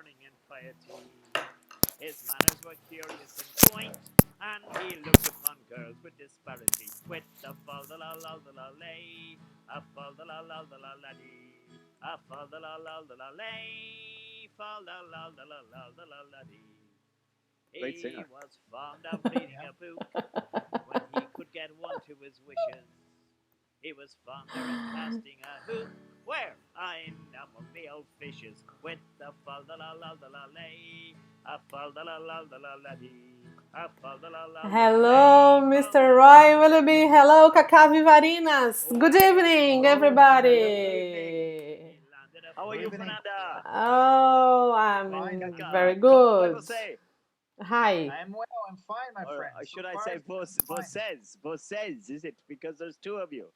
learning and piety. His manners were curious and quaint, and he looked upon girls with disparity. With a fall da la la da la lay, a fall da la la da la la dee, a fall da la la da la lay, fall da la da la la da la la dee. Great He singer. was fond of reading a book when he could get one to his wishes. He was fonder of casting a hoop where I enamel the old fishes with the fall da la la da la lay, a fall da la la da la la dee, a fall da la la da la Hello, lay, Mr. Roy Willoughby. Hello, Cacá Vivarinas. Good evening, Hello. everybody. How are Good you, evening. Fernanda? Oh, I'm Fine, very Kaka, good. você? Hi. I'm well. I'm fine, my Or friend. So should I far, say I'm fine. vocês, is it? Because there's two of you.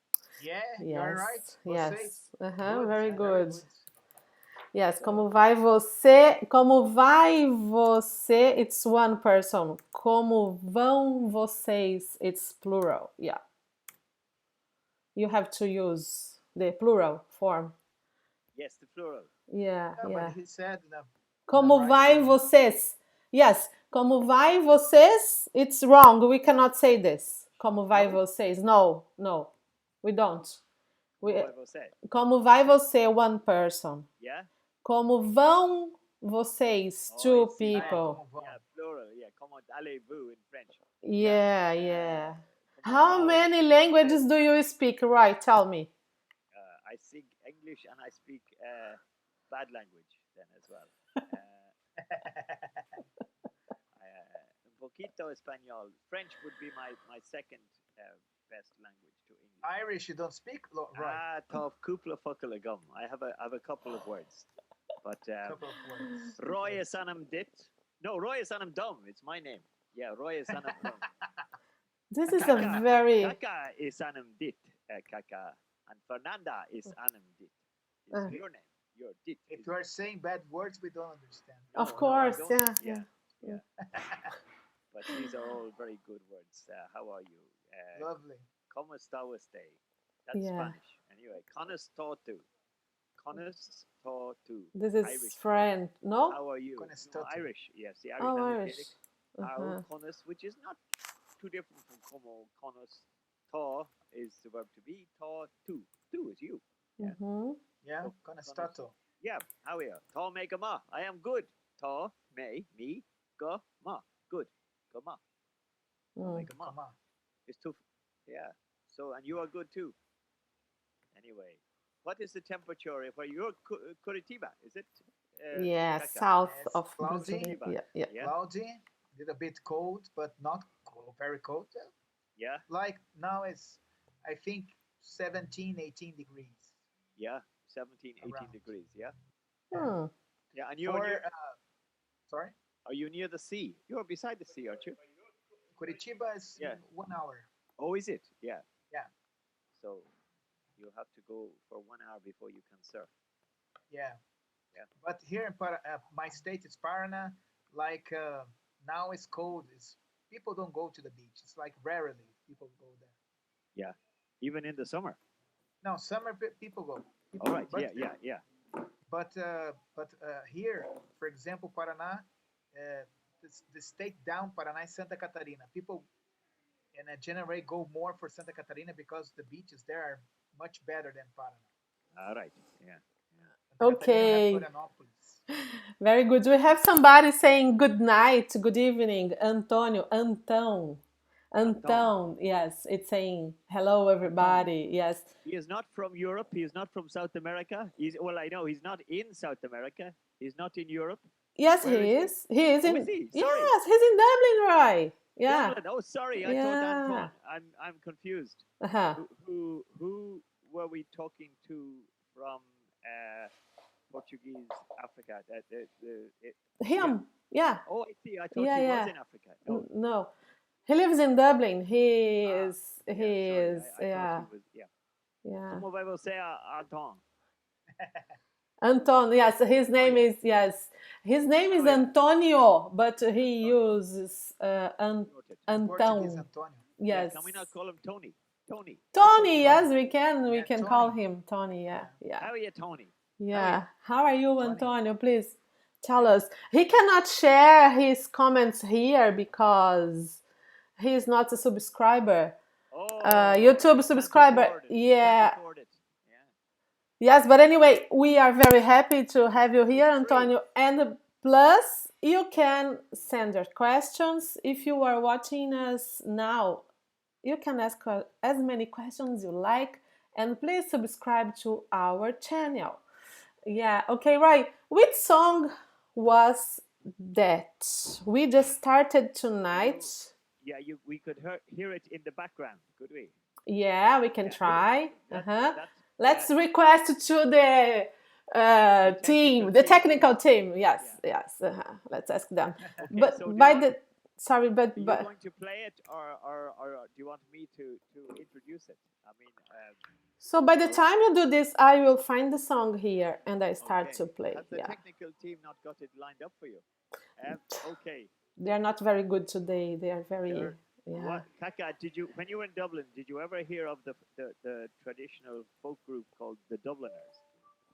Yeah, you're right. Yes, Vocês. yes. Good. Very good. Good. Yes, como vai você? Como vai você? It's one person. Como vão vocês? It's plural. Yeah. You have to use the plural form. Yes, the plural. Yeah, Yeah, yeah. but he said Como right vai way. vocês? Yes, como vai vocês? It's wrong. We cannot say this. Como vai No? vocês? No, no. We don't. Como We, vai você? como vai você? One person. Yeah? Como vão vocês? Oh, Two I see. people. Como vão? Yeah, plural. Yeah, comment allez-vous in French. Yeah, yeah. Comment How vão? many languages do you speak? Right, tell me. I speak English and I speak bad language then as well. Un poquito español. French would be my second best language to English. Irish, you don't speak, right? Ah, top couple fuckle gum. I have a couple of words, but Couple of words. Roy is anam dit. No, Roy is anam dum. It's my name. Yeah, Roy is anam dum. This is a very... Kaka is anam dit. Kaka and Fernanda is anam dit. It's your name. Your dit. If you are saying bad words, we don't understand. Of No, I course, don't. yeah. But these are all very good words. How are you? Lovely. ¿Cómo está usted? That's Yeah. Spanish. Anyway, ¿Conos tú? ¿Conos tú? This is Irish. friend, no? How are you? Conos No, tú. Irish. Yes, the Irish. Oh, language, Irish. Gaelic. How conos, which is not too different from como conos. Tá is the verb to be. Tá tú. Tú is you. Yeah. Yeah, So, conostato. Yeah. How are you? Tá me go ma. I am good. Tá me go ma. Good. Go ma. Tá me go ma. Come on. It's too. Yeah. So, and you are good too. Anyway, what is the temperature where you're Curitiba? Is it? Yeah, Kaka? south Yes, of cloudy. Brazil. Yeah. Yeah. Cloudy, little bit cold, but not cold, very cold. Yeah. Like now it's, I think, 17, 18 degrees. Yeah. 17, 18 Around. degrees. Yeah. Hmm. Yeah. And you're For, near, sorry? are you near the sea? You're beside the sea, aren't you? Curitiba is Yeah. 1 hour. Oh, is it? Yeah. Yeah. So you'll have to go for 1 hour before you can surf. Yeah. Yeah. But here in my state is Paraná. Like now it's cold. People don't go to the beach. It's like rarely people go there. Yeah. Even in the summer. No, summer people go. All right. But, Yeah. But here, for example, Paraná, the state down Paraná is Santa Catarina. People in a general go more for Santa Catarina because the beaches there are much better than Paraná. All right. Yeah. Santa Okay. Catarina have Florianópolis. Very good. We have somebody saying good night, good evening. Antonio, Anton. Yes, it's saying hello, everybody. Yes. He is not from Europe. He is not from South America. Well, I know he's not in South America. He's not in Europe. Yes, Where he is is. He is Oh, in. is he? Sorry. Yes, he's in Dublin, Roy. Yeah. Dublin. Oh, sorry. I Yeah. thought Anton. I'm confused. Uh-huh. Who were we talking to from Portuguese Africa? Him. Yeah. Oh, I see. I thought Yeah, he yeah. was in Africa. No. No. He lives in Dublin. He Ah, is. yeah, He sorry, is. I Yeah. thought he was. Yeah. Yeah. Como vai você, Anton? Anton. Yes, his name is. Yes, his name is Oh, yeah. Antonio, but he uses Noted. Portuguese Anton. Antonio. Yeah, Yes. can we not call him Tony? Tony. Tony. Yes, we can. We Yeah, can call Tony. him Tony. Yeah. Yeah. How are you, Tony? Yeah. How are you, Tony. Antonio? Please tell us. He cannot share his comments here because he is not a subscriber. Oh, YouTube you can't subscriber. afford it. You can't Yeah. afford it. Yeah, Yes, but anyway, we are very happy to have you here, it's free. Antonio. And plus, you can send your questions if you are watching us now. You can ask as many questions you like, and please subscribe to our channel. Yeah, okay, right. Which song was that? We just started tonight. You, yeah, we could hear it in the background, could we? Yeah, we can Yeah, try. that Uh-huh. that yeah, Let's request to the the technical team, the team. technical team. Yes, Yeah. yes. Let's ask them. Okay, But so do you by want the sorry, you're but going to play it, or do you want me to introduce it? I mean, so by the or time you do this, I will find the song here and I start okay, to play. has the Yeah, technical team not got it lined up for you? Okay, they're not very good today. They are very there. yeah. What Kaka? Did you when you were in Dublin? Did you ever hear of the traditional folk group called the Dubliners?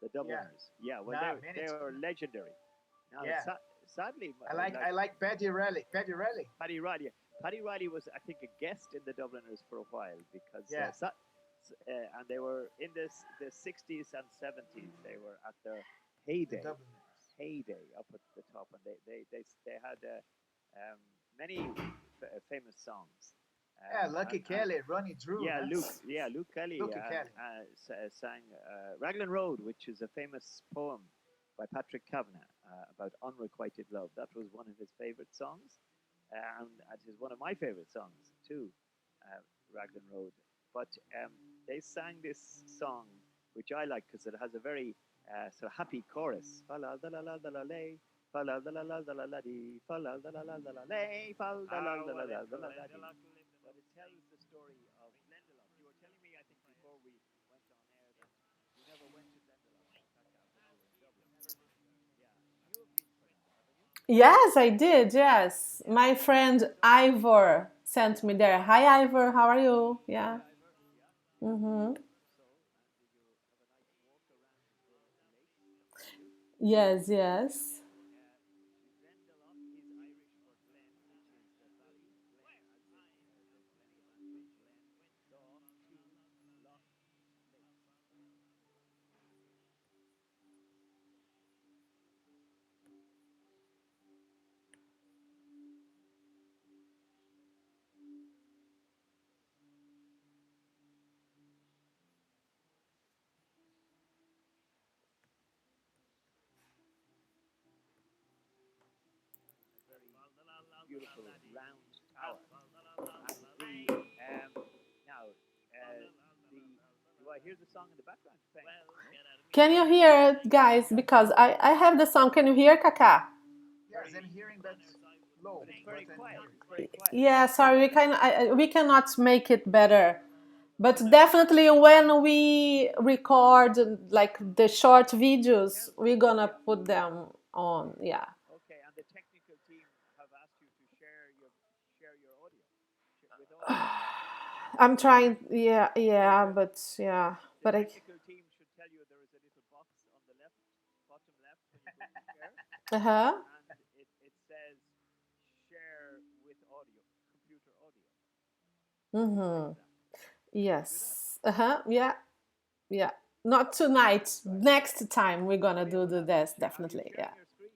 The Yeah. Dubliners. Yeah. Well, Nah, they many. are legendary. Now, Yeah. sadly, like I like Paddy Riley. Paddy Riley. Paddy Riley. Paddy Riley was, I think, a guest in the Dubliners for a while because, Yeah. and they were in the 60s and 70s. They were at their The heyday, Dubliners. up at the top, and they had um, many famous songs. Yeah, Lucky Kelly, Ronnie Drew. Yeah, Huh? Luke Kelly Lucky Kelly. sang Raglan Road, which is a famous poem by Patrick Kavanagh about unrequited love. That was one of his favorite songs, and it is one of my favorite songs too, Raglan Road. But they sang this song, which I like because it has a very sort of happy chorus. Fa la la la la la lay, fa la la la la la la di, fa la la la la la lay, fa la la la la la la la di. But it tells the story of Glendalough. You were telling me, I think, before we went on air that you never went to Glendalough, Kaka, when you were in Dublin. Yeah, you have been to it, haven't you? Yes, I did. Yes, Yeah. my friend So, Ivor sent me there. Hi, Ivor. How are you? hi, Yeah. Ivor. Yeah. Mm-hmm. So, did you have a nice walk around the lakes? Did you? Yes, yes. Uh, Glendalough is Irish for glen, which is the valley. Glen, as in the Glen of Glen, Daw, two, loch, lakes. And a very beautiful round tower. And now the do I hear the song in the background playing? Can you hear it, guys? Because I have the song. Can you hear, Kaka? Yes, I'm hearing, but low. But it's But very I'm quiet. hearing. It's very quiet. Yeah, sorry, we cannot make it better. But definitely when we record like the short videos, we're gonna Yeah. put them on. Yeah. Okay. And the technical team have asked you to share your audio with audio. I'm trying, So yeah, but yeah, the but I, technical team should tell you there is a little box on the left, bottom left, when you go to share, uh-huh, and it says share with audio, computer audio. Click mm-hmm, that. Can you do that? yes, uh-huh, yeah, yeah. Not tonight. Right. Next time we're gonna Oh yeah. do Well, this, are you definitely, yeah. sharing your screen?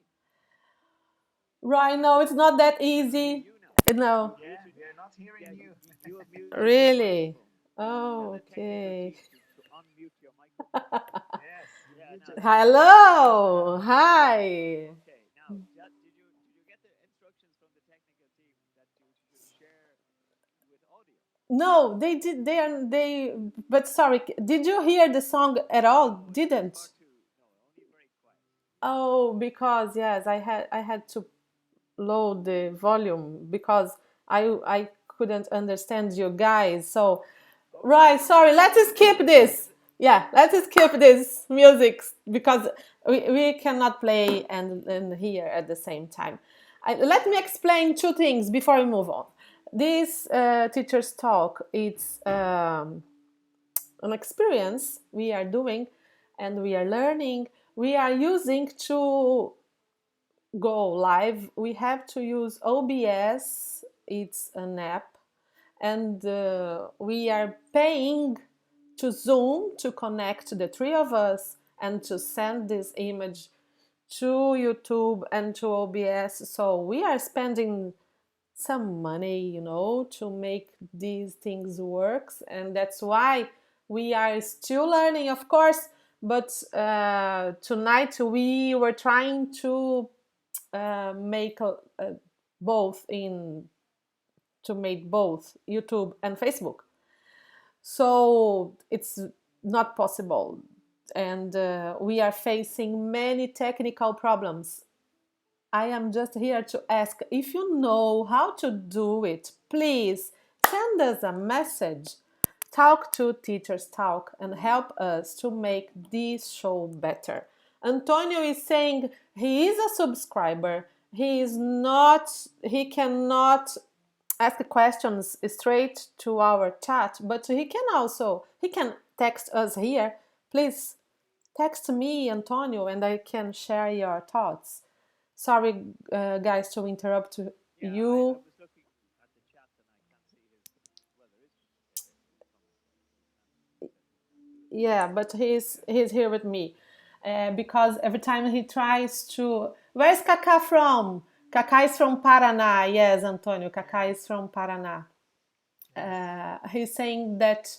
Right now, it's not that We cannot hear easy. you now. You No, have Yeah, muted. we are not Yeah, hearing you. you have muted your really. microphone. Tell Oh, the technical okay. team to unmute your microphone. Yes, you Yeah, now muted there me. you go. Hello, hi. Okay, now did you get the instructions from the technical team that you should share with audio? No, they did. They. But sorry, did you hear the song at all? No, it was Didn't. far too no, only very quiet. Oh, because yes, I had to load the volume because I couldn't understand you guys. So Okay, right, no, that's sorry. fine. Let's skip this. Yeah, let's skip this music because we cannot play and hear at the same time. Let me explain two things before we move on. This teacher's talk, it's an experience we are doing and we are learning. We are using to go live, we have to use OBS. It's an app, and we are paying to Zoom to connect the three of us and to send this image to YouTube and to OBS. So we are spending some money, to make these things work, and that's why we are still learning, of course. But tonight we were trying to make both in to make both YouTube and Facebook. So it's not possible, and we are facing many technical problems. I am just here to ask, if you know how to do it, please send us a message. Talk to Teachers Talk and help us to make this show better. Antonio is saying he is a subscriber. He cannot ask questions straight to our chat, but he can text us here. Please text me, Antonio, and I can share your thoughts. Sorry, guys, to interrupt Yeah, I you. was looking at the chat and I can't see his. Well, there is a comment, but I can't see it. Yeah, but he's Yeah. he's here with me, because every time he tries to. Where's Kaká from? Kaká is from Paraná. Yes, Antonio. Kaká Yeah. is from Paraná. Yes. He's saying that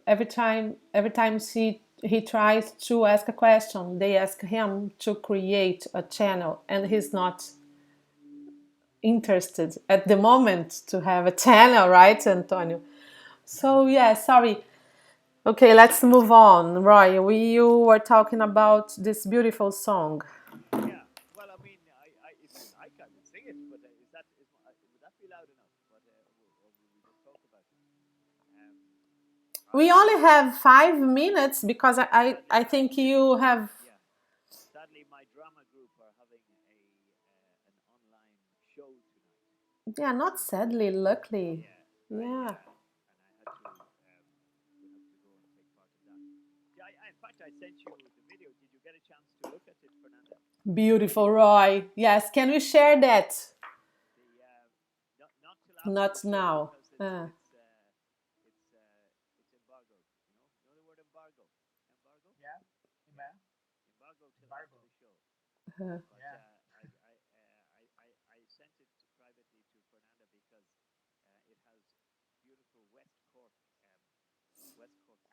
every time he tries to ask a question, they ask him to create a channel, and he's not interested at the moment to have a channel, right, Antonio? So yeah, sorry. Okay, let's move on. Roy, you were talking about this beautiful song. Yeah. Well, I mean, if you like, I would sing it, but would that be loud enough? But or will we just talk about it? Um, We I only have 5 minutes because sadly I think you have. yeah. Sadly, my drama group are having an online show tonight. Yeah, not sadly, luckily. Yeah, Yeah. and I had to would have to go and take part in that. Yeah, in fact, I sent you the video. Did you get a chance to look at it, Fernanda? Beautiful, Roy. Yes, can we share that? The not till after the Not show now. because it's embargoed. You know the word embargo. Embargo. Yeah. Amen. Embargo till after Embargo. the show. But Yeah. I sent it privately to Fernanda because it has beautiful West Cork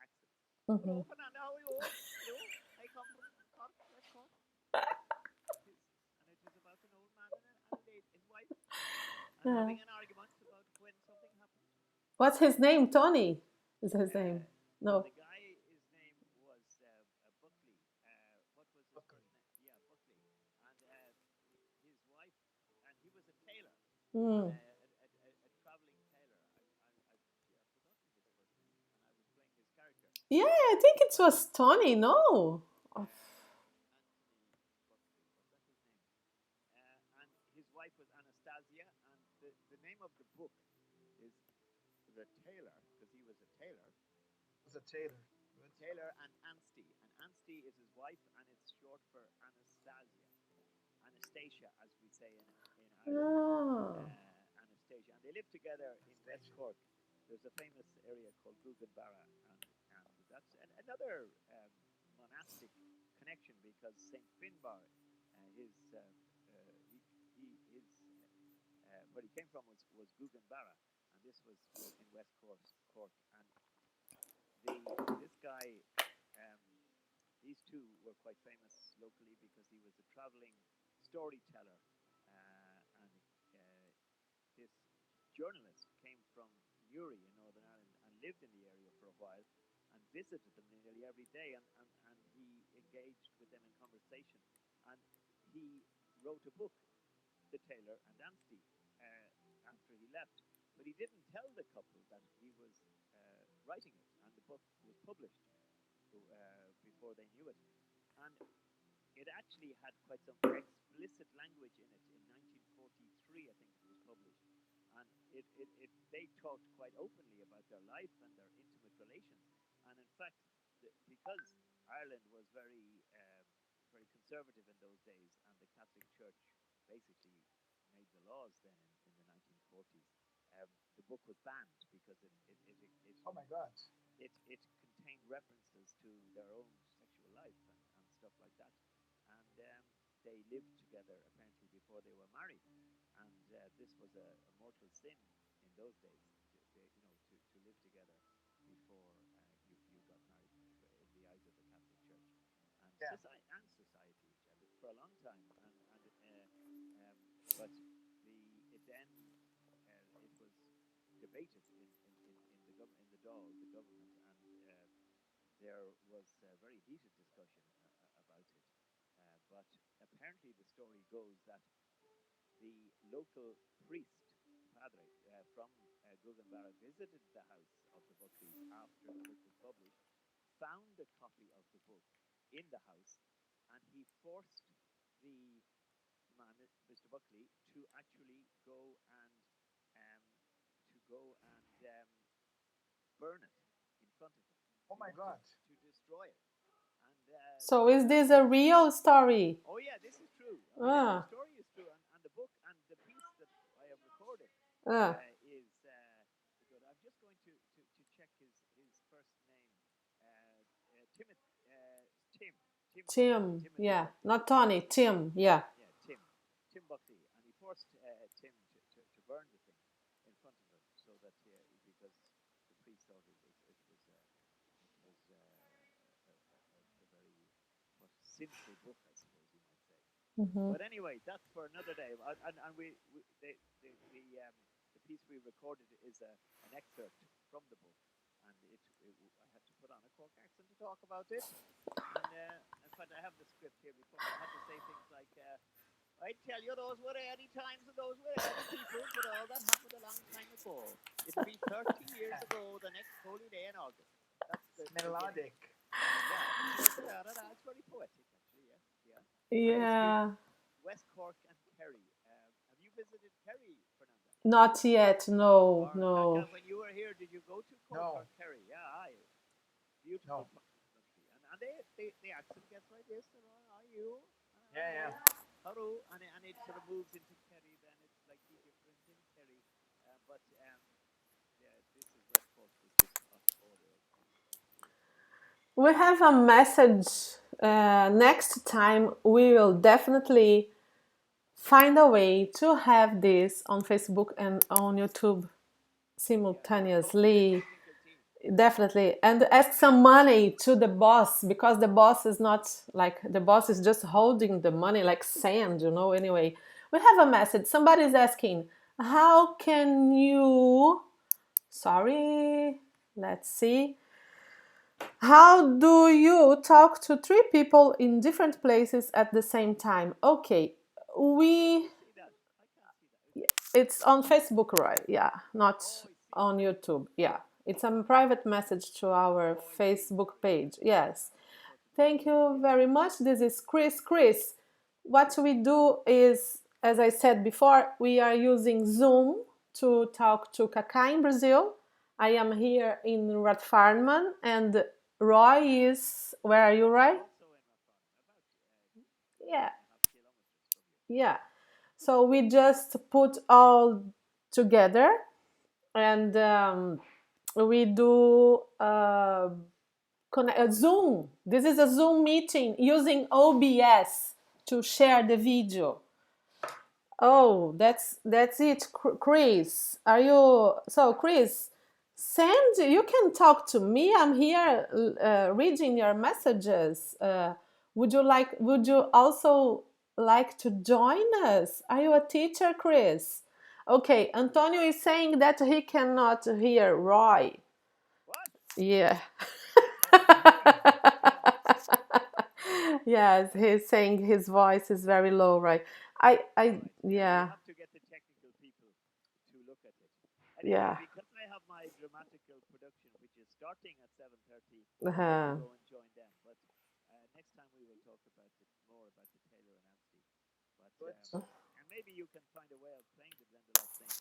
accent. Hello, Mhm. Fernanda. How are you? Hello. I come from Cork, West Cork. And it is about an old man and a lady, his wife, and Yeah. having an argument about when something happened. What's his name? Tony is his Uh, name. No. the guy, his name was Buckley. What was his Buckley. first name? Yeah, Buckley. And his wife, and he was a tailor, Mm. a traveling tailor. I've forgotten his first name, and I was playing his character. Yeah, I think it But was Tony. No. Anthony Buckley, was that his name? And his wife was Anastasia, and the name of the book is The Tailor, because he was a tailor. Was a tailor. Good. Taylor and Ansty. And Ansty is his wife, and it's short for Anastasia. Anastasia, as we say in Ireland. Oh. Anastasia. And they live together in West Station. Cork. There's a famous area called Guggenbarra, and that's another monastic connection because Saint Finbar, his his where he came from was Guggenbarra, and this was in West Cork. And this guy, um, these two were quite famous locally because he was a traveling storyteller, and this journalist came from Newry in Northern Ireland and lived in the area for a while and visited them nearly every day, and he engaged with them in conversation, and he wrote a book, The Tailor and Anstey, after he left. But he didn't tell the couple that he was writing it, and the book was published before they knew it. And it actually had quite some explicit language in it. In 1943, I think it was published, and they talked quite openly about their life and their intimate relations. And in fact, because Ireland was very conservative in those days, and the Catholic Church basically made the laws then in the 1940s, the book was banned because Oh my God. it contained references to their own sexual life and stuff like that. And they lived together apparently before they were married, and this was a mortal sin in those days. To live together before you got married in the eyes of the Catholic Church Yeah. and society for a long time. But it then it was debated in the in the Dáil, the government, and there was a very heated discussion about it. But apparently, the story goes that the local priest, padre, from Guggenbara visited the house of the Buckleys after the book was published, found a copy of the book in the house, and he forced the man, Mr. Buckley, to actually um, go and burn it in front of him. Oh He my wanted God. to destroy it, and So is that this a was. real story? Oh yeah, this is true. I mean, the Ah, story is true, and the book and the piece that I have recorded ah. is good. I'm just going to check his first name. Timothy, Tim Buckley, Tim, Timothy yeah. Buckley. Not Tony, Tim, yeah. Yeah, Tim Buckley, and he forced Tim to burn the thing in front of him, so that because the priest thought it was a very sinful book, I suppose you might say. Hmm. But anyway, that's for another day. And we the piece we recorded is an excerpt from the book, and I had to put on a Cork accent to talk about it. And in fact, I have the script here before me. I had to say things like, "I tell you, those were early times and those were early people, but all that happened a long time ago. It'll be 30 years ago the next holy day in August." That's the beginning. Melodic. Yeah, it's very poetic, actually. Yes, yeah. And it's Yeah. West Cork and Kerry. Have you visited Kerry, Fernanda? Not yet, no, Or no. when you were here, did you go to Cork No, or Kerry? Yeah, beautiful no. part of the country. And the accent gets like this. Are you? Yeah, yeah. Hello. And it sort of moves into Kerry. Then it's slightly different in Kerry. But yeah, this is West Cork. Is just cross border of We have a message. Next time, we will definitely find a way to have this on Facebook and on YouTube yeah. Let's talk to the simultaneously. technical team. Definitely. And ask some money to the boss, because the boss is not like, the boss is just holding the money like sand, Anyway, we have a message. Somebody is asking, how can you. Sorry, let's see. How do you talk to three people in different places at the same time? Okay, I we. don't see that. I can't see that. Is it? It's on Facebook, right? Yeah, not Oh, I see. on YouTube. Yeah, it's a private message to our Oh, I see. Facebook page. Yes. I thought it was Thank YouTube. you Yeah. very much. This is Chris. Chris, what we do is, as I said before, we are using Zoom to talk to Kaká in Brazil. I am here in Ratfarman, and Roy is. Where are you, Roy? Also in Rathfarnham, about Yeah, 1.5 kilometers from you. yeah. So we just put all together, and we do a Zoom. This is a Zoom meeting using OBS to share the video. Oh, that's it, Chris. Are you so, Chris? Send. You can talk to me. I'm here reading your messages. Would you also like to join us? Are you a teacher, Chris? Okay, Antonio is saying that he cannot hear Roy. What? Yeah. Oh, he's muting. Yes, he's saying his voice is very low, right? Right. Yeah, we'll Yeah, have to get the technical people to look at it. Anyway, yeah. because I have my dramatical production, which is starting at 7:30, I have to Uh-huh. go and join them. But next time we will talk about it more about the Taylor and Anstey. But Good. and maybe you can find a way of playing the Blended Love Saint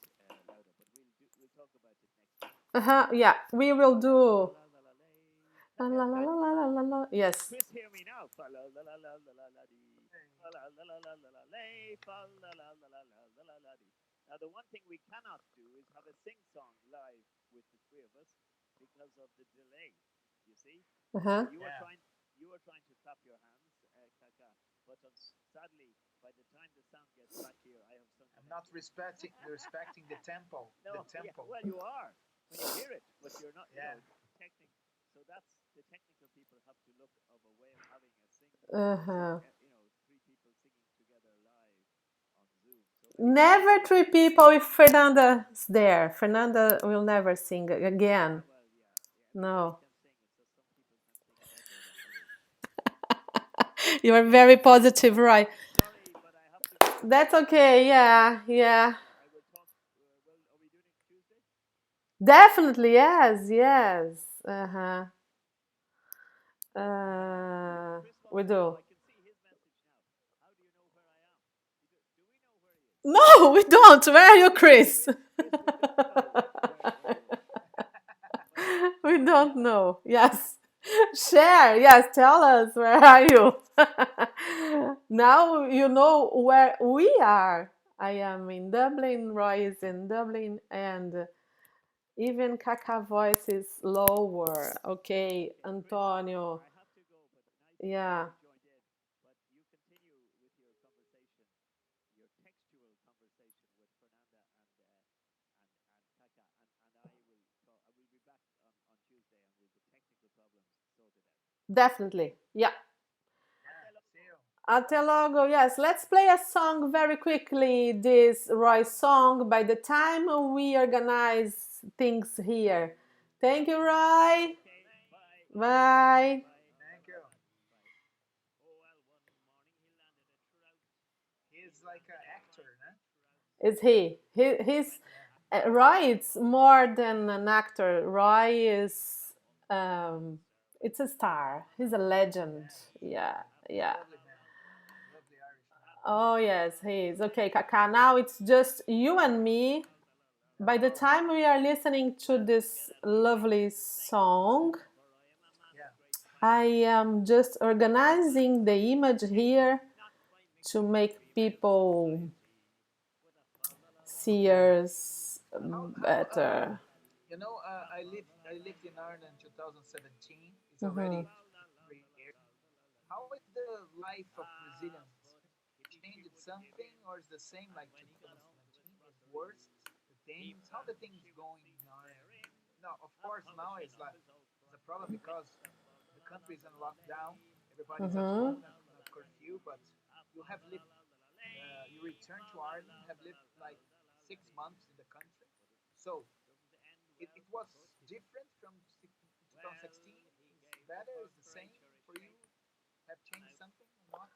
louder. But we'll talk about it next time. Uh-huh. Yeah, we will Fa la la do. la la la lay. La, la, la, Good. la, la, la, la. Can Yes. Chris hear me now? Fa la la la la la la la dee. Now, the one thing we cannot do is have a sing song live with the three of us because of the delay. You see, Uh-huh. Yeah. you were trying to clap your hands, Kaka, but sadly, by the time the sound gets back here, I have sung the I'm next not one. respecting the tempo. The No, yeah, tempo. well, you are when you hear it, but you're not. You Yeah. know, technic. So that's the technical people have to look of a way of having a song. Uh-huh. You know, three people singing together live on Zoom. So anyway, Never three people if Fernanda's there. Fernanda will never sing again. well, yeah, yeah. Everybody No. can sing. It's just some people can sing better than others. You are very positive, right? Sorry, but I have to go. That's okay. Yeah, yeah. I will talk. Well, are we doing it Tuesday? Definitely, yes, yes. Uh-huh. Chris We wants to know. do. I can see his message now. How do you know where I am? Do we know where he is? No, we don't. Where are you, Chris? Chris, we don't know where you are. Well, We shall I don't tell him? know. Yes. Share. Yes, tell us where are you? Now you know where we are. I am in Dublin, Roy is in Dublin, and even Kaka voice is lower. Okay, Okay, Chris, Antonio. I have to go, but nice to know Yeah, you joined in. But you continue with your conversation, your textual conversation with Fernanda and Kaka, and I will talk. I will be back on Tuesday, and we'll get technical problems sorted out. definitely. Yeah. Hasta Yeah. See luego. you. Até logo, yes. Let's play a song very quickly. This Roy song by the time we organize things here. Thank you, Roy. Okay, bye, Bye. bye, bye, Thank bye, you. bye, bye. Oh well, one morning he landed a trout. He He's like landed an a actor, fine no? big trout. Is he? He He's went Yeah. after it Roy. with It's all more his than might. an actor. Roy is He was a star. it's a star. He's a Yeah, legend. Yeah, He's a yeah. lovely man. Lovely Irish man. Oh yes, he is. Okay, Kaka. Now it's just you and me. No By the problem. time we are listening to this lovely song, For I am a man Yeah. of great I power. am just organizing the image here Not by to mixing make female people society with a fa la la la la see la. us How better. I lived in Ireland in 2017. It's Mhm. already 3 years. How is the life of Brazilians? Changed something or is the same like 2017? Is worse? The things, how the things going in Ireland? No, of course now it's a problem because the country is in lockdown. Everybody's at Mhm. home and a curfew. But you have lived, you return to Ireland, have lived like 6 months in the country. So it was different from 2016. It's better. It's the same for you. Have changed something or not?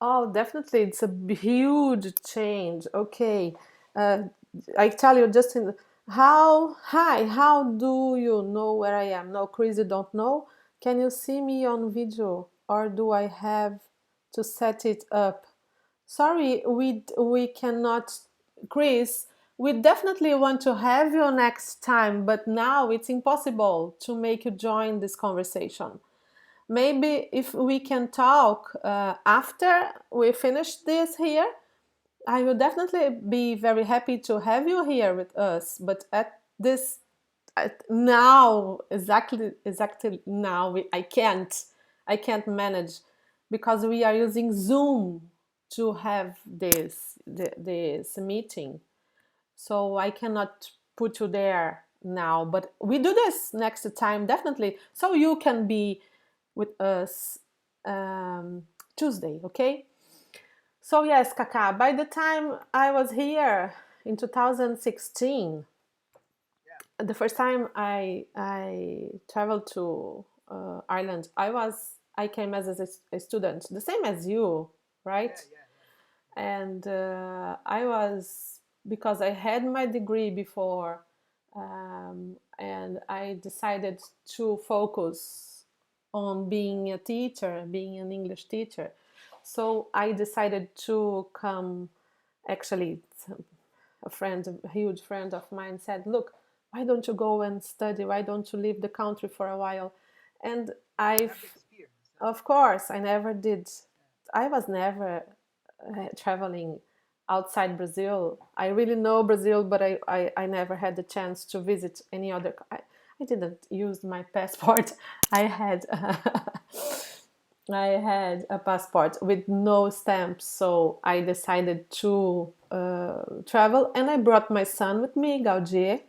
Oh, definitely, it's a huge change. Okay, uh, I tell you just in how hi, how do you know where I am? No, Chris, you don't know. Can you see me on video, or do I have to set it up? Sorry, we cannot, Chris. We definitely want to have you next time, but now it's impossible to make you join this conversation. Maybe if we can talk after we finish this here, I will definitely be very happy to have you here with us. But at this now, exactly now, I can't manage because we are using Zoom to have this meeting. So I cannot put you there now, but we do this next time definitely, so you can be with us um, Tuesday, okay? So yes, Kaka. By the time I was here in 2016, Yeah. the first time I traveled to Ireland, I came as a student, the same as you, right? Yeah. Yeah. Yeah. And I was because I had my degree before, and I decided to focus on being a teacher, being an English teacher. So I decided to come. Actually, a huge friend of mine, said, "Look, why don't you go and study? Why don't you leave the country for a while?" And To I, have the experience. Huh? of course, I never did. I was never. traveling outside Brazil. I really know Brazil, but I never had the chance to visit any other. I didn't use my passport. I had I had a passport with no stamps, so I decided to travel, and I brought my son with me, Gaudier.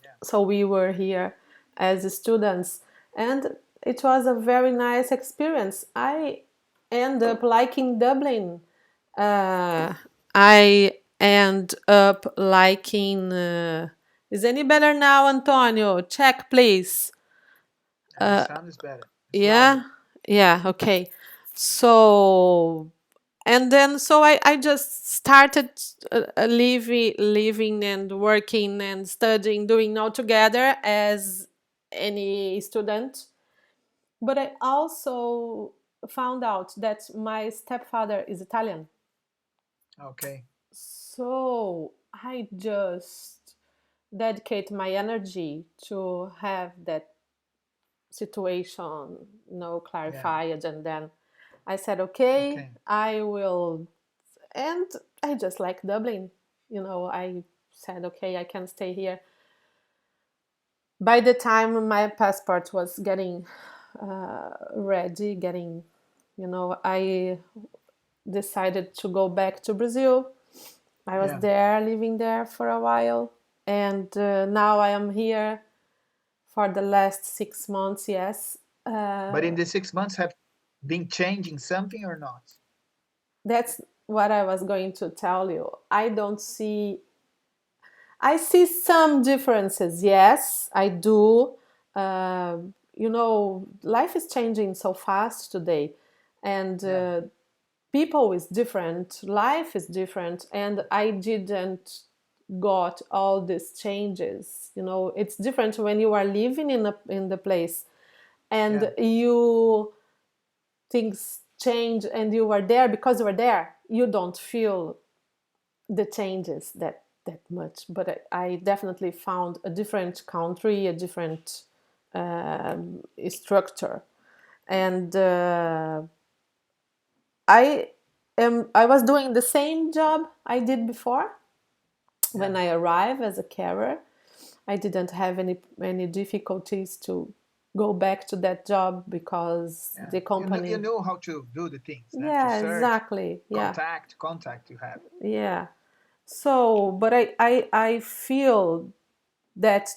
Yeah. So we were here as students, and it was a very nice experience. I end up liking Dublin. I end up liking. Is any better now, Antonio? Check, please. The sound is better. It's Yeah, louder. yeah, okay. So and then so I just started living and working and studying, doing all together as any student. But I also found out that my stepfather is Italian. Okay. So I just dedicate my energy to have that situation, Yeah. clarified. And then I said, okay, Okay. I will. And I just like Dublin. I said, okay, I can stay here. By the time my passport was getting ready, I decided to go back to Brazil. I was Yeah. there, living there for a while. And now I am here for the last 6 months, yes. But in Uh, the 6 months, have been changing something or not? that's what I was going to tell you. I see some differences. Yes, I do. Life is changing so fast today, and Yeah. people is different. Life is different, and I didn't got all these changes. It's different when you are living in the place, Yeah. and you things change, and you are there because you are there. You don't feel the changes that much, but I definitely found a different country, a different structure. And I was doing the same job I did before. Yeah. When I arrived as a carer, I didn't have any difficulties to go back to that job because Yeah. the You company. know how to do the things, né? To Yeah, search, exactly. Yeah, contact you have. yeah. So, but I feel that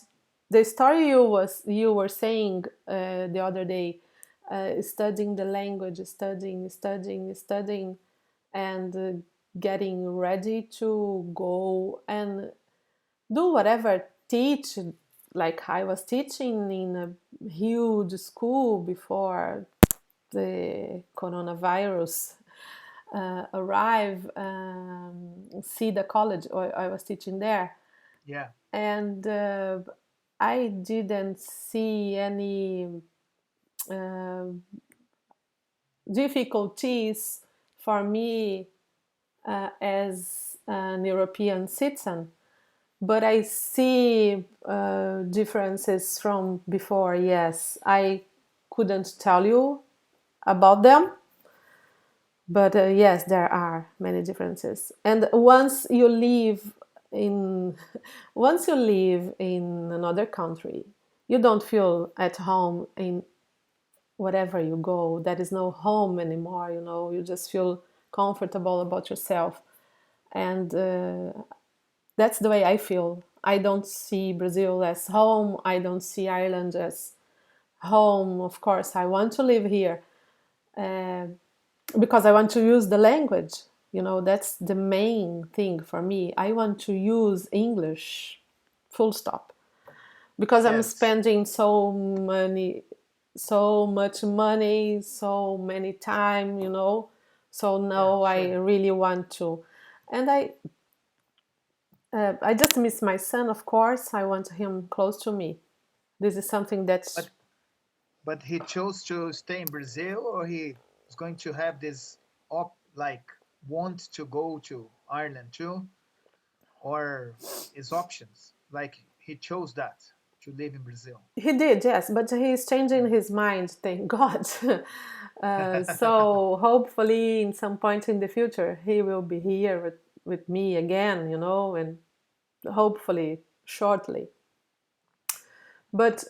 the story you were saying the other day, studying the language, studying, and getting ready to go and do whatever, teach, like I was teaching in a huge school before the coronavirus arrive, see the college, or I was teaching there. Yeah. And I didn't see any uh, difficulties for me as an European citizen, but I see differences from before. Yes, I couldn't tell you about them, but yes, there are many differences. And in once you live in another country, you don't feel at home in wherever you go. There is no home anymore. You just feel comfortable about yourself. And that's the way I feel. I don't see Brazil as home. I don't see Ireland as home. Of course, I want to live here uh, because I want to use the language. That's the main thing for me. I want to use English, full stop, because I'm Yes. spending so much money, so many time. So Yeah. now I Sure. really want to, and I just miss my son. Of course, I want him close to me. This is something But that's. he chose to stay in Brazil, or he is going to have this like want to go to Ireland too, or his options. Like he chose that. to live in Brazil. He did, yes, but he's changing his mind, thank God. So hopefully, in some point in the future, he will be here with me again, and hopefully shortly. But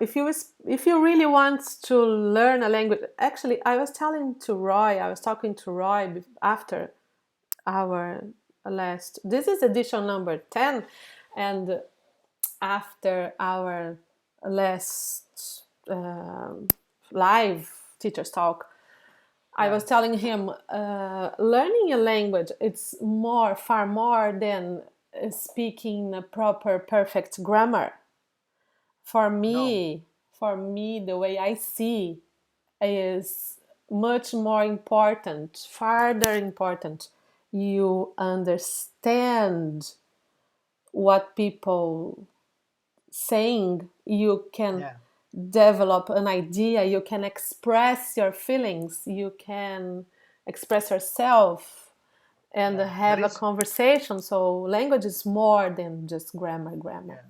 if you really want to learn a language, actually, I was talking to Roy after our last. This is edition number 10, and after our last live Teachers Talk, I was telling him learning a language, it's far more than speaking a proper perfect grammar. For No, me, the way I see is much more important, farther important. You understand what people saying, you can yeah, develop an idea, you can express your feelings, you can express yourself and yeah. But have a conversation. So language is more than just grammar. yeah,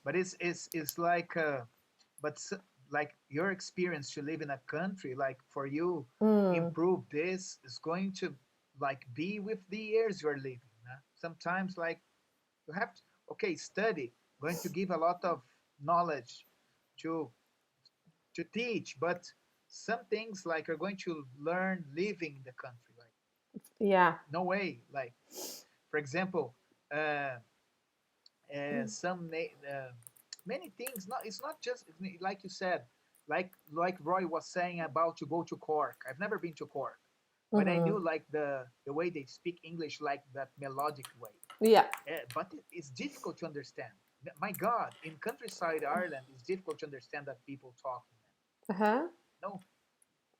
but it's like but like your experience to live in a country, like for you Mm, improve this is going to like be with the years you're living. Sometimes like you have to, okay, study going to give a lot of knowledge to teach, but some things like you're going to learn living in the country, like yeah. no way, like for example, uh, some many things. Not, it's not just like you said, like Roy was saying about to go to Cork. I've never been to Cork, but I Mm-hmm. knew like the way they speak English, like that melodic way. Yeah. But it's difficult to understand. My God, in countryside Ireland, it's difficult to understand that people talking. Uh-huh. No,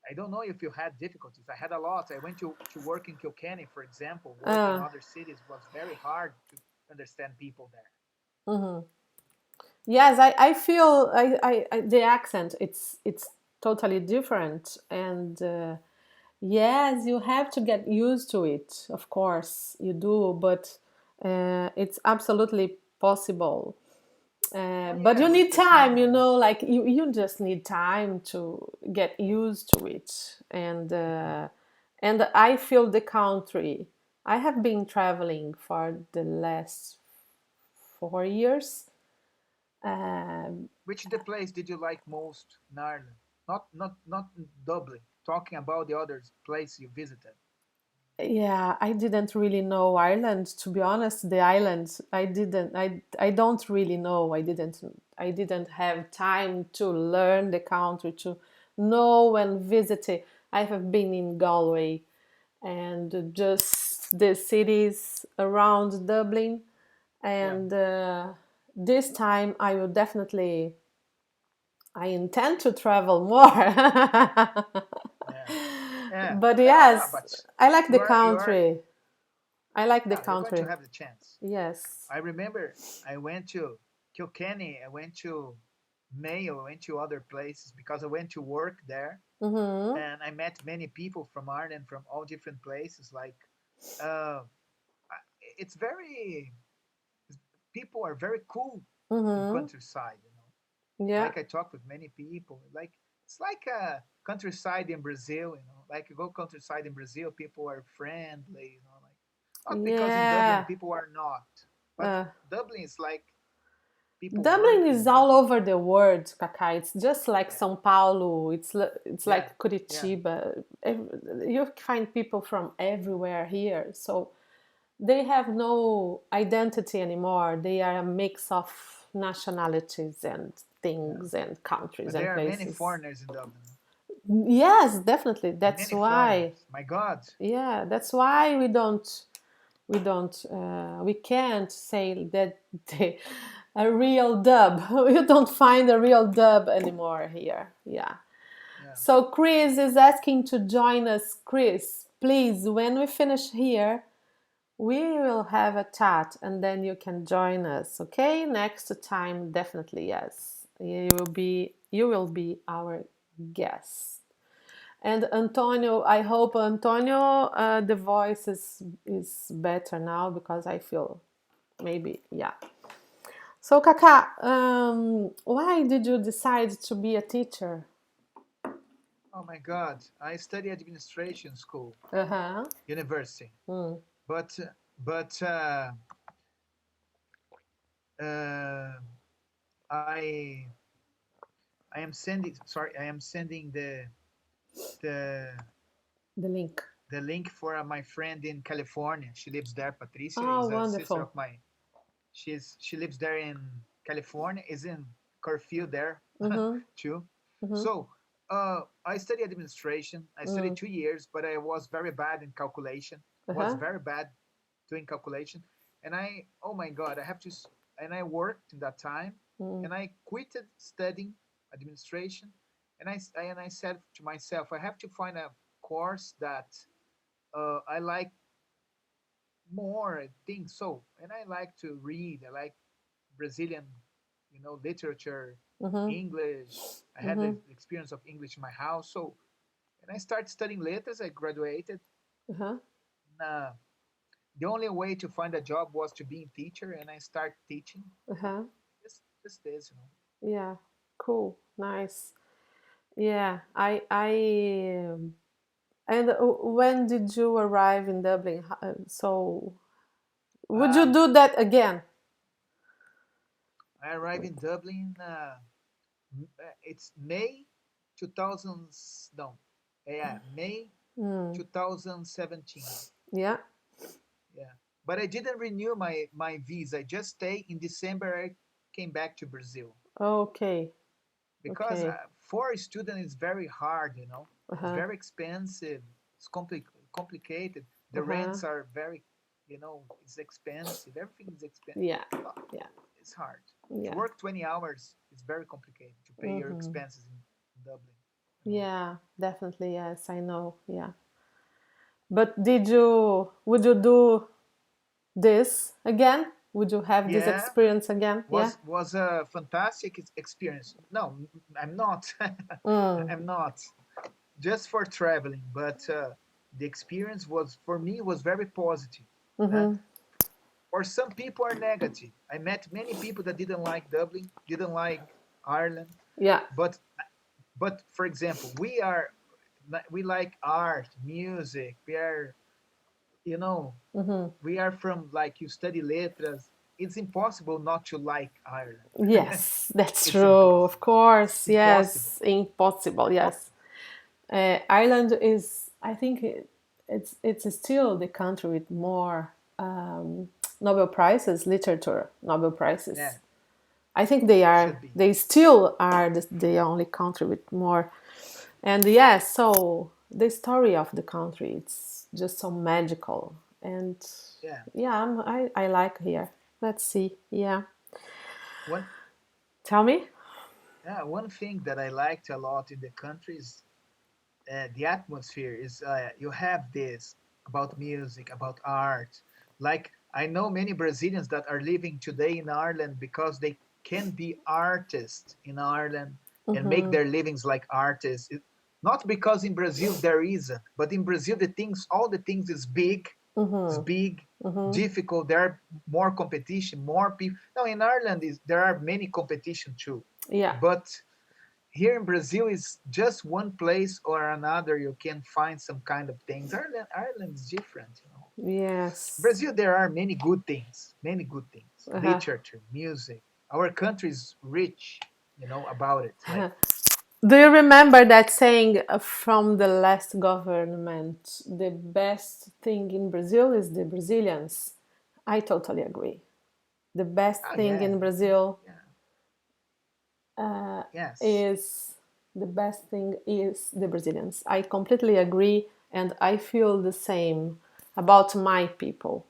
I don't know if you had difficulties. I had a lot. I went to work in Kilkenny, for example. Work in Uh, other cities was very hard to understand people there. mm-hmm. Yes, I feel the accent. It's totally different, and yes, you have to get used to it. Of course, you do, but it's absolutely possible. Oh But yeah, you need it's time, normal. like you just need time to get used to it. Yeah. And I feel the country. I have been traveling for the last 4 years. Um, Which the place did you like most in Ireland? Not Dublin. Talking about the other place you visited. yeah, I didn't really know Ireland, to be honest. The islands, I don't really know. I didn't have time to learn the country, to know and visit it. I have been in Galway and just the cities around Dublin. Yeah, And this time I intend to travel more. yeah, yeah. But Yeah, yes, but I like the you are country. I like the yeah, you're going to country. have the chance. Yes. I remember I went to Kilkenny, I went to Mayo, I went to other places because I went to work there, Mm-hmm. and I met many people from Ireland from all different places. Like, uh, it's very people are very cool in Mm-hmm. countryside. Yeah. Like I talk with many people. Like it's like a countryside in Brazil. Like you go countryside in Brazil, people are friendly. Like not because in Dublin Yeah. people are not, but Uh, Dublin is like people Dublin is working, all people. over the world, Kaká. It's just like Yeah, São Paulo. It's yeah, like yeah, Curitiba. You find people from everywhere here. So they have no identity anymore. They are a mix of nationalities and yeah. things and countries But and there are many places. foreigners in Dublin. Yes, definitely. That's Many why. foreigners. My God. Yeah, that's why we can't say that they, a real dub. You don't find a real dub anymore here. Yeah. Yeah, So Chris is asking to join us. Chris, please, when we finish here, we will have a chat and then you can join us. Okay? Next time, definitely yes. You will be our guest. And Antonio, I hope Antonio, the voice is better now because I feel maybe yeah. So, Kaka, why did you decide to be a teacher? Oh my God, I study administration school, Uh huh. university, Mm. but but uh, I I am sending. Sorry, I am sending the The link. the link for my friend in California. She lives there. Patricia Oh, is a sister of wonderful. my. She lives there in California. Is in curfew there Mm-hmm. too. Mm-hmm. So I study administration. I studied Mm. 2 years, but I was very bad in calculation. Was Uh-huh. very bad doing calculation, and I oh my god, I have to. And I worked in that time, Mm. and I quitted studying administration, and I said to myself, I have to find a course that I like more things. So, and I like to read. I like Brazilian, literature, Mm-hmm. English. I had Mm-hmm. the experience of English in my house. So, and I started studying letters. I graduated. Uh-huh. Uh, the only way to find a job was to be a teacher, and I started teaching. Uh-huh. Just this. Yeah. Cool. Nice. Yeah. And when did you arrive in Dublin? So, would you Ah, do that again? I arrived in Dublin. It's May 2000. No, yeah, May Mm. 2017. Yeah. Yeah, but I didn't renew my visa. I just stay in December. I came back to Brazil Okay. because Okay. for a student it's very hard. It's Uh-huh. very expensive. It's complicated. The Uh-huh. rents are very, it's expensive. Everything is expensive. Yeah. Yeah. It's hard to Yeah. work 20 hours. It's very complicated to pay your Mm-hmm. expenses in Dublin. You know. Yeah, definitely. Yes, I know. Yeah. But would you do this again? Would you have this Yeah, experience again? Yeah. was a fantastic experience. No, I'm not. Mm. I'm not just for traveling, but the experience was for me was very positive. Huh? Mm-hmm. For some people are negative. I met many people that didn't like Dublin, didn't like Ireland, Yeah. but for example, we like art, music. You know, Mm-hmm. we are from like you study letras. It's impossible not to like Ireland. Yes, that's It's true. Of impossible. course. Impossible. Yes. Impossible. Yes. Impossible. Ireland is, I think, it's still the country with more Nobel prizes, literature Nobel prizes. Yeah, I think should be. they still are the only country with more. And yes, so the story of the country, it's just so magical. And Yeah. yeah, I like here. Let's see. Yeah. One Tell me. yeah, one thing that I liked a lot in the country is the atmosphere. Is you have this about music, about art. Like I know many Brazilians that are living today in Ireland because they can be artists in Ireland and make Mm-hmm. their livings like artists. Not because in Brazil there isn't, but in Brazil all the things is Mm-hmm. big, Mm-hmm. difficult. There are more competition, more people. Now in Ireland there are many competition too, Yeah. but here in Brazil is just one place or another you can find some kind of things. Ireland is different. Yes. Brazil there are many good things. Uh-huh. Literature, music. Our country is rich, about it. Like Do you remember that saying from the last government? The best thing in Brazil is the Brazilians. I totally agree. The best oh thing yeah, in Brazil yeah, uh, yes, is the best thing is the Brazilians. I completely agree, and I feel the same about my people.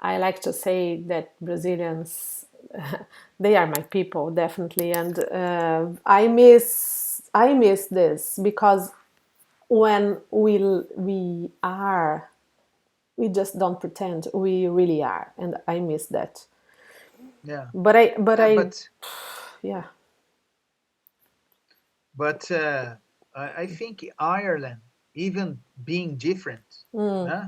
I like to say that Brazilians, they are my people definitely, and I miss this because when we just don't pretend, we really are, and I miss that. yeah, But yeah. I yeah. But I think Ireland, even being different, Mm, huh?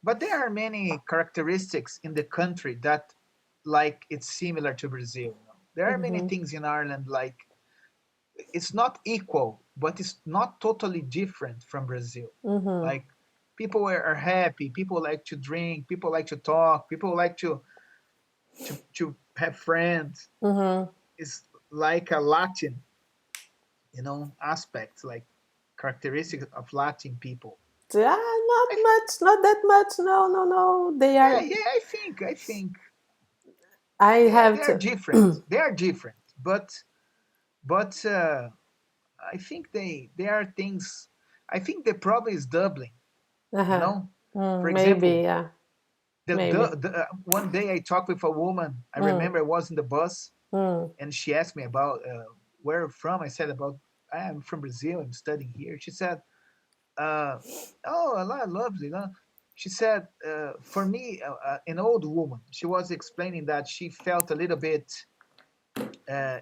But there are many characteristics in the country that like it's similar to Brazil. You know? There are many Mhm. things in Ireland like it's not equal, but it's not totally different from Brazil. Mhm. Like people are happy, people like to drink, people like to talk, people like to have friends. Mhm. It's like a Latin, aspect, like characteristics of Latin people. Yeah, not I, much, not that much. No, no, no. They yeah, are. yeah, I think I they have are to. different. They are different, but I think they are things. I think the problem is Dublin. You Uh-huh. know, for Maybe, example, yeah. Maybe. one day I talked with a woman. I Mm. remember I was in the bus Mm. and she asked me about where I'm from. I said about I'm from Brazil. I'm studying here. She said, uh, "Oh, a lot lovely." No? She said, "For me, an old woman." She was explaining that she felt a little bit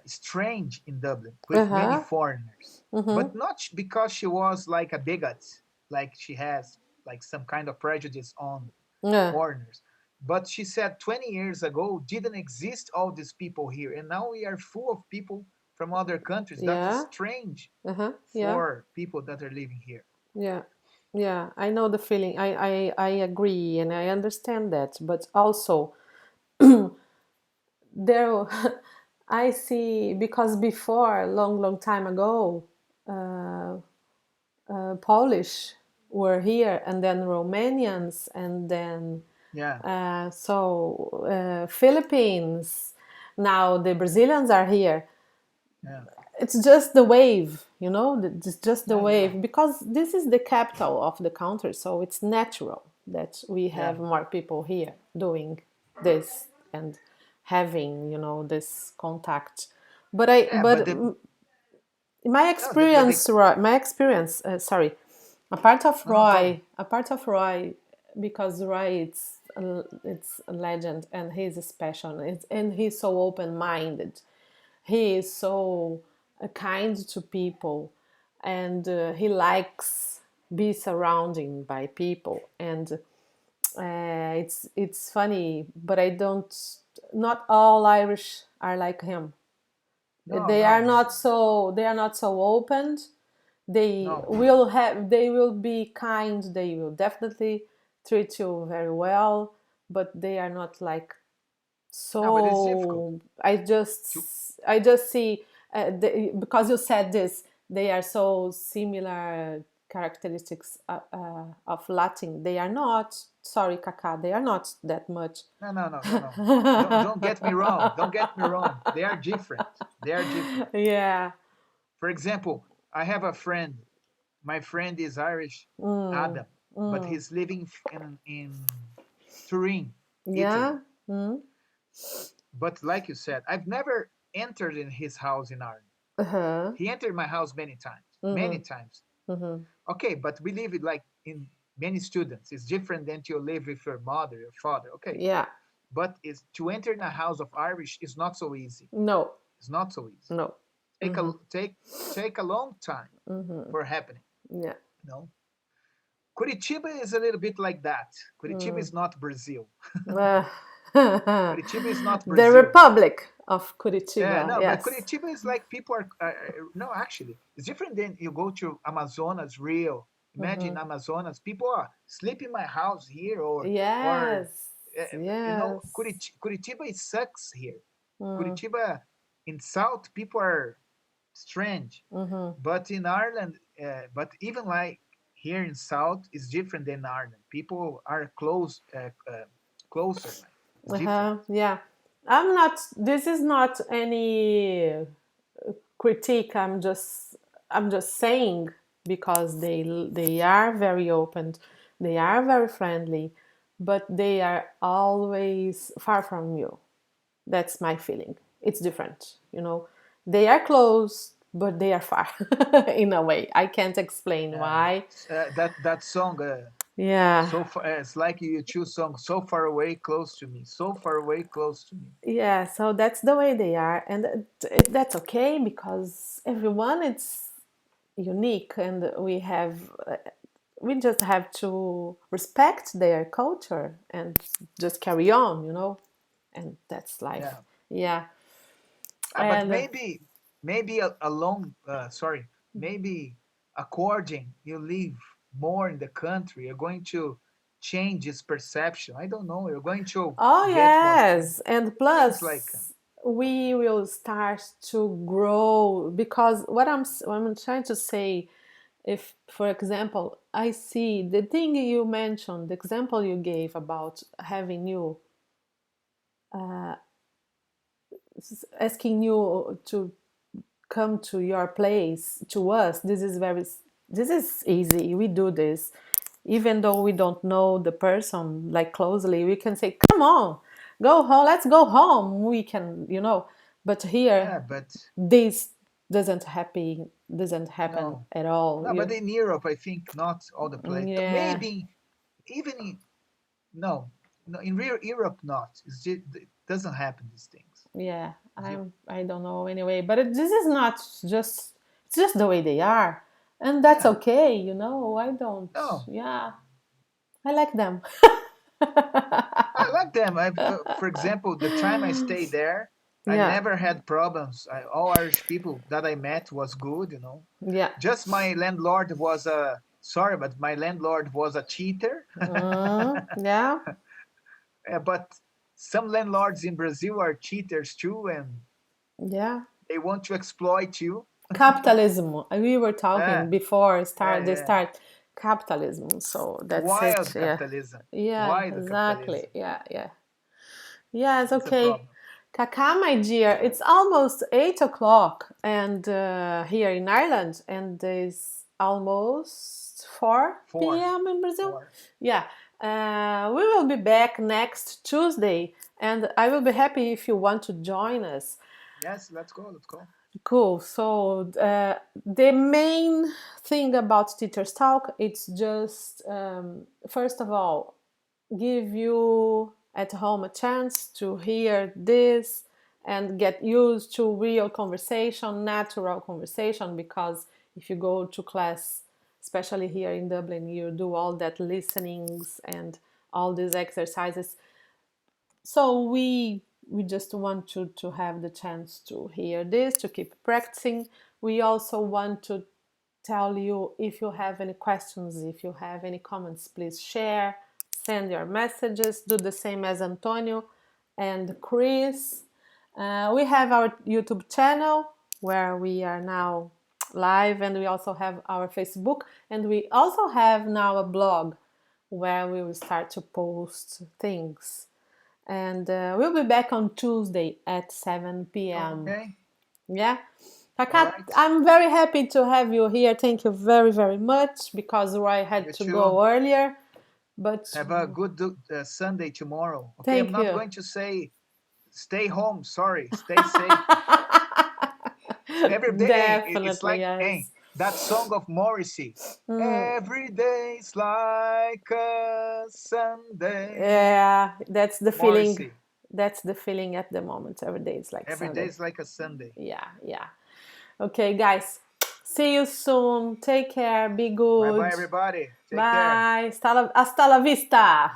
strange in Dublin with many Uh-huh. foreigners, Mhm. but not because she was like a bigot, like she has like some kind of prejudice on Yeah. foreigners. But she said 20 years ago didn't exist all these people here, and now we are full of people from other countries. That is Yeah. strange Uh-huh. Yeah. for people that are living here. Yeah. Yeah. I know the feeling. I agree and I understand that. But also there I see because before long, long time ago, uh, Polish were here, and then Romanians, and then Yeah, Philippines. Now the Brazilians are here. yeah, It's just the wave, it's just the yeah, yeah, wave because this is the capital of the country, so it's natural that we yeah, have more people here doing this and having, this contact. But I, yeah. but But the my no, the experience, Roy, my experience, sorry, no, no problem. A part of Roy, because Roy, it's a legend and he's special, and he's so open-minded. He is so kind to people, and he likes be surrounded by people, and it's funny, but I don't. Not all Irish are like him. No, no, no, They are not so open. no, They will be kind. They will definitely treat you very well, but they are not like no. But it's difficult so. to. I just see, because you said this, they are so similar characteristics of Latin. They are not. Sorry, Kaka. They are not that much. No, no, no, no, no. Don't get me wrong. Don't get me wrong. They are different. They are different. Yeah. For example, I have a friend. My friend is Irish, Mm, Adam, but mm. he's living in Turin, Italy. Yeah. Mm. But like you said, I've never entered in his house in Ireland. Uh-huh. He entered my house many times, many Mm-hmm. times. Mm-hmm. Okay, but we live it like in many students. It's different than to live with your mother, your father. Okay, Yeah. but is to enter in a house of Irish is not so easy. No. It's not so easy. No. Take Mm-hmm. a take a long time Mm-hmm. for happening. Yeah. You know, Curitiba is a little bit like that. Curitiba Mm. is not Brazil. Uh, Curitiba is not the Brazil. Republic of Yeah, Curitiba. no, but Yes. Curitiba is like people are. No, actually, it's different than you go to Amazonas, Rio. Mm-hmm. Imagine Amazonas. People are sleep in my house here, or Yes. uh, Yes. Curitiba it sucks here. Mm. Curitiba in South people are strange, Mm-hmm. but in Ireland, but even like here in South is different than Ireland. People are closer, like it's different. Uh-huh. Yeah. I'm not. This is not any critique. I'm just saying because they are very open, they are very friendly, but they are always far from you. That's my feeling. It's different, They are close, but they are far in a way. I can't explain Yeah, why. that song. Yeah. So far, it's like you choose song so far away, close to me. So far away, close to me. Yeah, so that's the way they are, and that's okay because everyone it's unique, and we just have to respect their culture and just carry on, and that's life. Yeah. Yeah. But And maybe along, sorry, maybe according you live more in the country, you're going to change its perception. I don't know. You're going to oh get more yes, and things like, plus we will start to grow, because what I'm trying to say, if for example I see the thing you mentioned, the example you gave about having you uh, asking you to come to your place, to us, this is easy, we do this even though we don't know the person like closely. We can say, come on, go home, let's go home, we can, but here yeah, but this doesn't happen no, at all. no, but in Europe, I think not all the place. Yeah, Maybe even in, no, no, in real Europe, not. It doesn't happen, these things. yeah, You- I don't know anyway, but this is not just, it's just the way they are, and that's Yeah, okay. I don't, no, yeah, I like them. I like them. For example, the time I stayed there, I Yeah, never had problems. All Irish people that I met was good, you know. yeah. Just my landlord was a, sorry, but my landlord was a cheater. Yeah, But some landlords in Brazil are cheaters too, and yeah. they want to exploit you. Capitalism. We were Yeah, talking before yeah, they yeah. start capitalism. So that's it. Wild Yeah. capitalism. Yeah, Wild exactly. capitalism. Yeah, yeah. Yeah, it's It's a okay. problem. Kaka, my dear, it's almost 8 o'clock, and here in Ireland, and it's almost 4 Four, p.m. in Brazil. four. Yeah, we will be back next Tuesday, and I will be happy if you want to join us. Yes, let's go. Let's go. Cool. So the main thing about Teachers Talk, it's just first of all, give you at home a chance to hear this and get used to real conversation, natural conversation. Because if you go to class, especially here in Dublin, you do all that listenings and all these exercises, so we just want you to have the chance to hear this, to keep practicing. We also want to tell you, if you have any questions, if you have any comments, please share, send your messages, do the same as Antonio and Chris. We have our YouTube channel where we are now live, and we also have our Facebook, and we also have now a blog where we will start to post things. And we'll be back on Tuesday at 7 p.m. Okay. Yeah. All Kakat, right. I'm very happy to have you here. Thank you very, very much, because Roy had You to too. go earlier. But Have a good Sunday tomorrow. Okay. I'm thank not you. going to say stay home. Sorry. Stay safe. Every day it's Definitely, like, hey, yes. that song of Morrissey. Mm, Every day's like a Sunday. yeah, that's the feeling. Morrissey. That's the feeling at the moment. Every day is like Every day Sunday. is like a Sunday. Yeah, yeah. Okay, guys. See you soon. Take care. Be Bye bye, good. everybody. Take care. Bye. Hasta la vista.